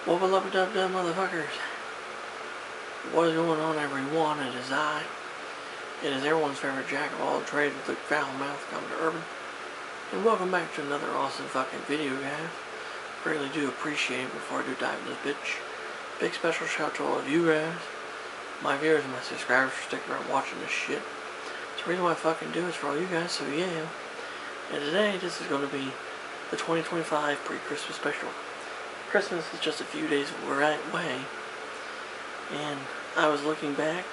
Well, beloved dub motherfuckers, what is going on, everyone? It is I. It is everyone's favorite jack of all trades with the foul mouth, Commodore Urban. And welcome back to another awesome fucking video, guys. Really do appreciate it. Before I do dive into this bitch, big special shout out to all of you guys, my viewers and my subscribers, for sticking around watching this shit. It's the reason why I fucking do it for all you guys, so yeah. And today, this is going to be the 2025 pre-Christmas special. Christmas is just a few days away, and I was looking back,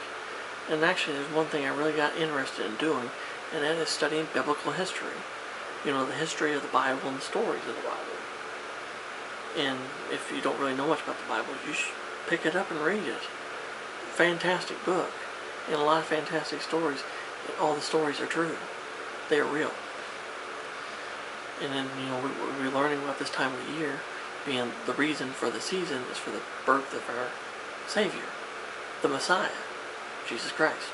and actually there's one thing I really got interested in doing, and that is studying biblical history. You know, the history of the Bible and the stories of the Bible. And if you don't really know much about the Bible, you should pick it up and read it. Fantastic book, and a lot of fantastic stories, and all the stories are true. They are real. And then, you know, we're learning about this time of the year, being the reason for the season is for the birth of our Savior, the Messiah, Jesus Christ.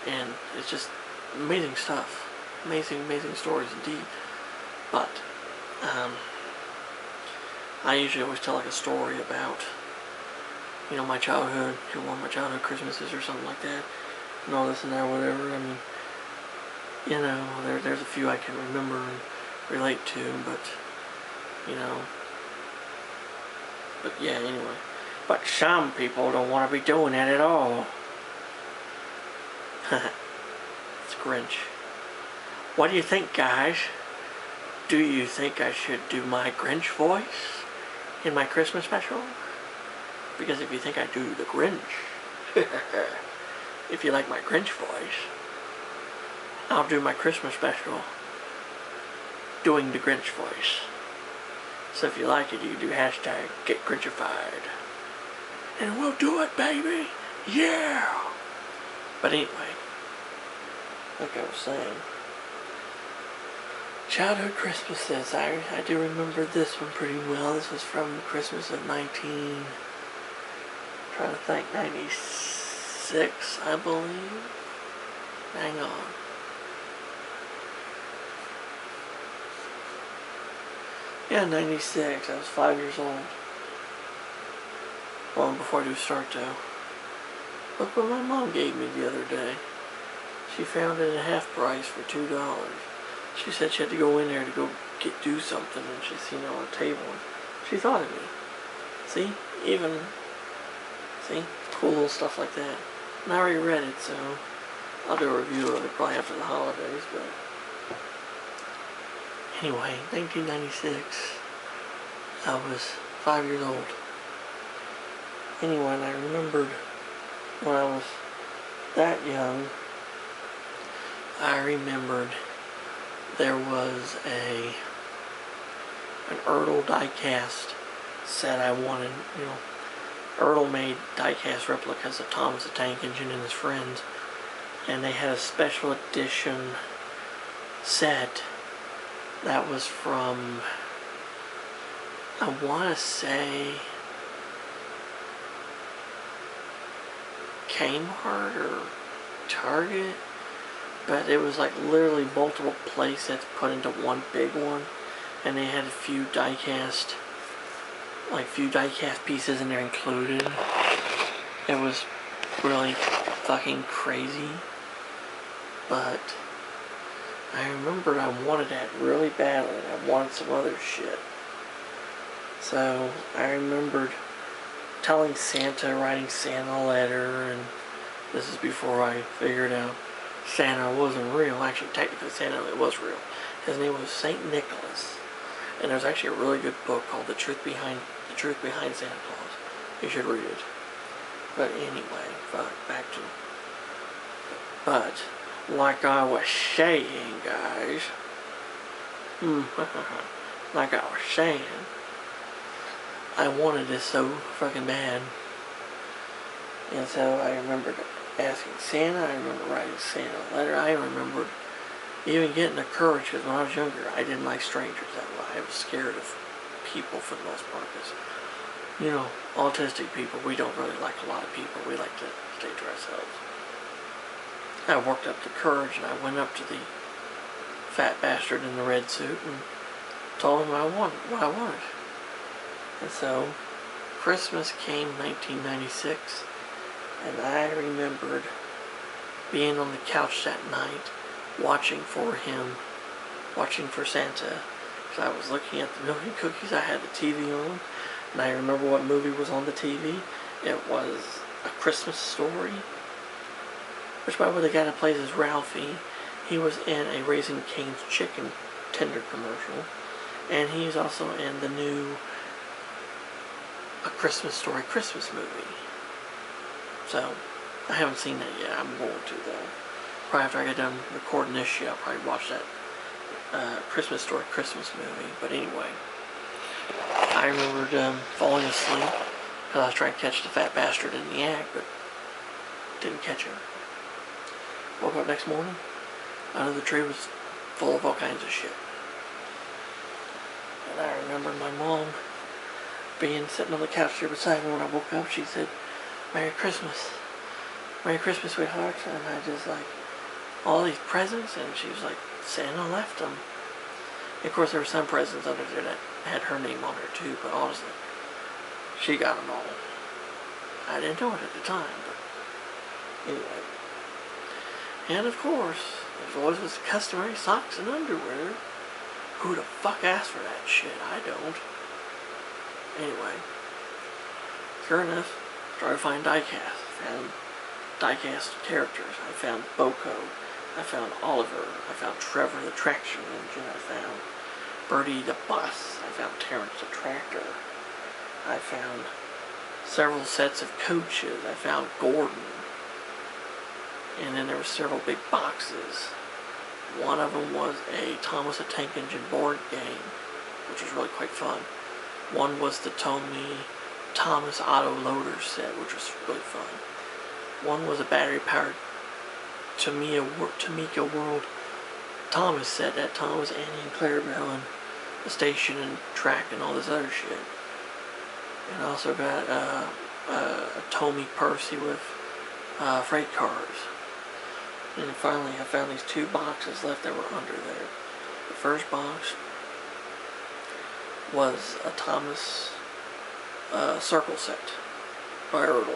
And it's just amazing stuff. Amazing, amazing stories indeed. But, I usually always tell like a story about, you know, my childhood, one of my childhood Christmases or something like that, and all this and that, whatever. I mean, you know, there's a few I can remember and relate to, but, you know, but yeah, anyway. But some people don't want to be doing that at all. It's Grinch. What do you think, guys? Do you think I should do my Grinch voice in my Christmas special? Because if you think I do the Grinch, if you like my Grinch voice, I'll do my Christmas special doing the Grinch voice. So if you like it, you can do hashtag Get Grinchified. And we'll do it, baby! Yeah! But anyway, like I was saying, childhood Christmases, I do remember this one pretty well. This was from Christmas of 96, I believe. Hang on. Yeah, 96. I was 5 years old. Well, before I do start though, look what my mom gave me the other day. She found it at half price for $2. She said she had to go in there to go do something, and she seen it on the table. And she thought of me. See? See? Cool little stuff like that. And I already read it, so I'll do a review of it probably after the holidays, but anyway, 1996, I was 5 years old. Anyway, and I remembered when I was that young, I remembered there was an Ertl die-cast set I wanted. You know, Ertl made die-cast replicas of Thomas the Tank Engine and his friends, and they had a special edition set that was from, I want to say, Kmart or Target, but it was like literally multiple play sets put into one big one, and they had a few die-cast pieces in there included. It was really fucking crazy, but I remembered I wanted that really badly, and I wanted some other shit. So I remembered telling Santa, writing Santa a letter, and this is before I figured out Santa wasn't real. Actually, technically Santa was real. His name was Saint Nicholas, and there's actually a really good book called The Truth Behind Santa Claus. You should read it. But anyway, back to it. But like I was saying, guys, like I was saying, I wanted this so fucking bad. And so I remembered asking Santa, I remember writing Santa a letter, I remembered even getting the courage, because when I was younger, I didn't like strangers that way. I was scared of people for the most part, because, you know, autistic people, we don't really like a lot of people. We like to stay to ourselves. I worked up the courage, and I went up to the fat bastard in the red suit and told him what I wanted. And so Christmas came 1996, and I remembered being on the couch that night watching for Santa, because I was looking at the milk and cookies. I had the TV on, and I remember what movie was on the TV. It was A Christmas Story, which, by the way, the guy that plays as Ralphie, he was in a Raising Cane's chicken tender commercial, and he's also in the new A Christmas Story Christmas movie. So, I haven't seen that yet. I'm going to, though. Probably after I get done recording this shit, I'll probably watch that Christmas Story Christmas movie. But anyway, I remembered falling asleep because I was trying to catch the fat bastard in the act, but didn't catch him. Woke up next morning, under the tree was full of all kinds of shit. And I remember my mom sitting on the couch here beside me when I woke up. She said, "Merry Christmas. Merry Christmas, sweetheart." And I just like, all these presents, and she was like, "Santa left them." And of course, there were some presents under there that had her name on it too, but honestly, she got them all. I didn't know it at the time, but anyway. And of course, as always was customary, socks and underwear. Who the fuck asked for that shit? I don't. Anyway, sure enough, started to find diecast. Found diecast characters. I found Boko. I found Oliver. I found Trevor the traction engine. I found Bertie the bus. I found Terrence the tractor. I found several sets of coaches. I found Gordon. And then there were several big boxes. One of them was a Thomas the Tank Engine board game, which was really quite fun. One was the Thomas Auto Loader set, which was really fun. One was a battery-powered Tamika World Thomas set that Thomas, Annie, and Clarabelle, and the station and track and all this other shit. And I also got a Tommy Percy with freight cars. And finally I found these two boxes left that were under there. The first box was a Thomas circle set by Erdl.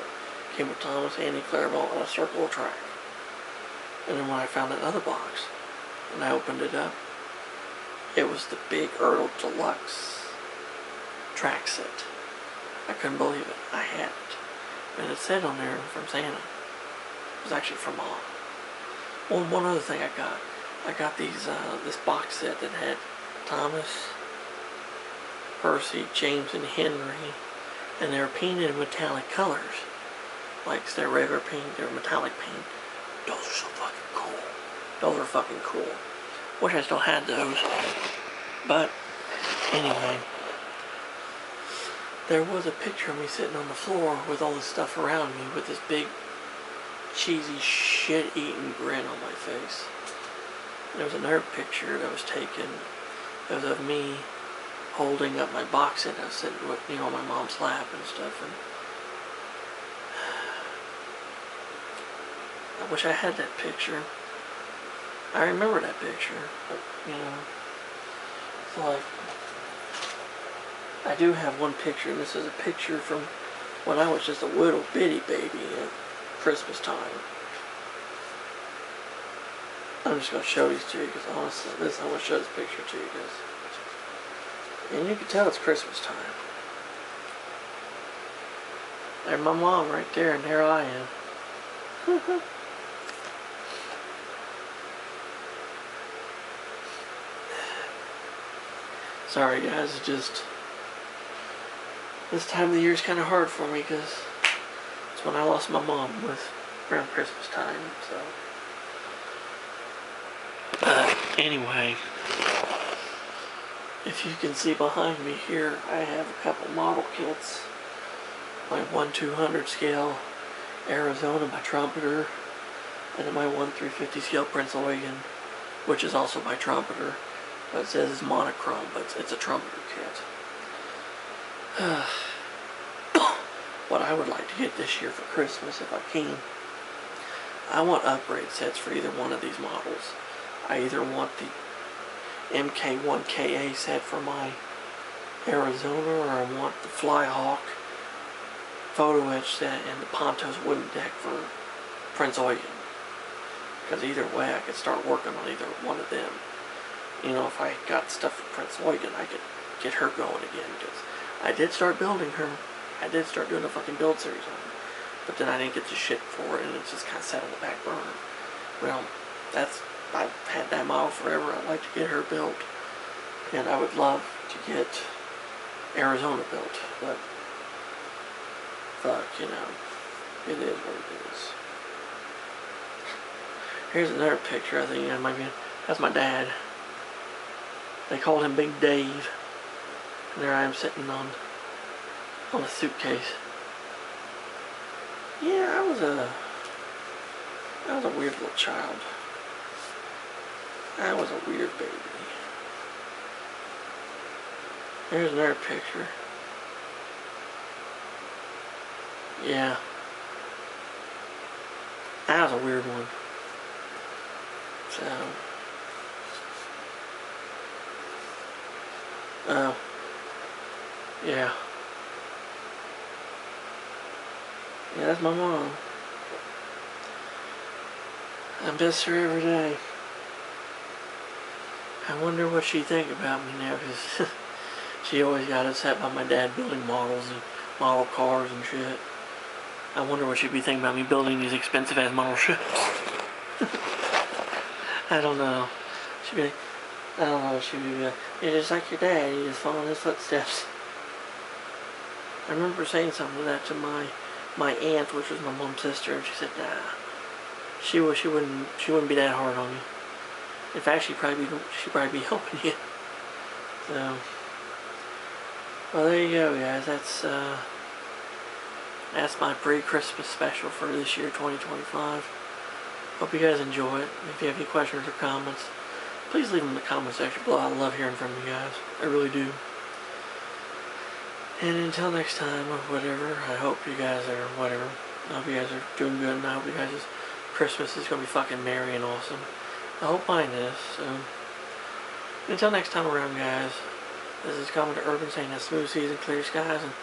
Came with Thomas, Andy, Clarabelle, and a circle of track. And then when I found that other box, and I opened it up, it was the big Erdl Deluxe track set. I couldn't believe it. I had it. And it said on there from Santa. It was actually from Mom. Well, one other thing I got these this box set that had Thomas, Percy, James, and Henry, and they were painted in metallic colors. Like instead of regular paint, they were metallic paint. Those are so fucking cool. Those are fucking cool. Wish I still had those. But anyway, there was a picture of me sitting on the floor with all this stuff around me with this big cheesy shit-eating grin on my face. And there was another picture that was taken. It was of me holding up my box set. I was sitting with, on my mom's lap and stuff. And I wish I had that picture. I remember that picture, but it's like, I do have one picture, and this is a picture from when I was just a little bitty baby at Christmas time. I'm just going to show these to you, because honestly, I want to show this picture to you guys. And you can tell it's Christmas time. There's my mom right there, and there I am. Sorry guys, it's just, this time of the year is kind of hard for me, because it's when I lost my mom, was around Christmas time, so. Anyway, if you can see behind me here, I have a couple model kits. My 1/200 scale Arizona by Trumpeter, and then my 1/350 scale Prince Eugen, which is also by Trumpeter, but it says it's monochrome, but it's a Trumpeter kit. What I would like to get this year for Christmas, if I can, I want upgrade sets for either one of these models. I either want the MK1KA set for my Arizona, or I want the Flyhawk photo etch set and the Ponto's wooden deck for Prince Eugen. Because either way I could start working on either one of them. You know, if I got stuff for Prince Eugen, I could get her going again. Because I did start building her. I did start doing a fucking build series on her. But then I didn't get the shit for it, and it just kind of sat on the back burner. Well, I've had that model forever. I'd like to get her built. And I would love to get Arizona built. But, fuck, you know, it is what it is. Here's another picture, I think, that's my dad. They called him Big Dave. And there I am sitting on a suitcase. Yeah, I was a weird little child. I was a weird baby. Here's another picture. Yeah. That was a weird one. So. Oh. Yeah. Yeah, that's my mom. I miss her every day. I wonder what she'd think about me now, because she always got upset by my dad building models and model cars and shit. I wonder what she'd be thinking about me building these expensive ass model ships. I don't know. She'd be like, I don't know, she'd be like, you're just like your dad, you just follow in his footsteps. I remember saying something to that to my aunt, which was my mom's sister, and she said, nah, she wouldn't be that hard on you. In fact, she'd probably be helping you. So, well, there you go, guys. That's my pre-Christmas special for this year, 2025. Hope you guys enjoy it. If you have any questions or comments, please leave them in the comment section below. I love hearing from you guys. I really do. And until next time, or whatever, I hope you guys are, whatever. I hope you guys are doing good, and I hope you guys' Christmas is going to be fucking merry and awesome. I hope mine is. So, until next time around, guys, this is Commodore Urban saying that smooth seas and clear skies, and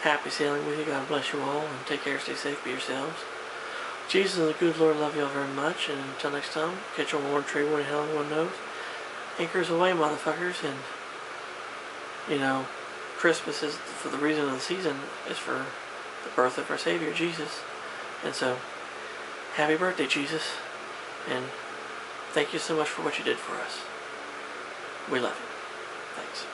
happy sailing with you. God bless you all, and take care, stay safe, be yourselves. Jesus is a good Lord, love you all very much, and until next time, catch on one tree, one hell, one nose. Anchors away, motherfuckers, and, you know, Christmas is, for the reason of the season, is for the birth of our Savior, Jesus. And so, happy birthday, Jesus, and thank you so much for what you did for us. We love you. Thanks.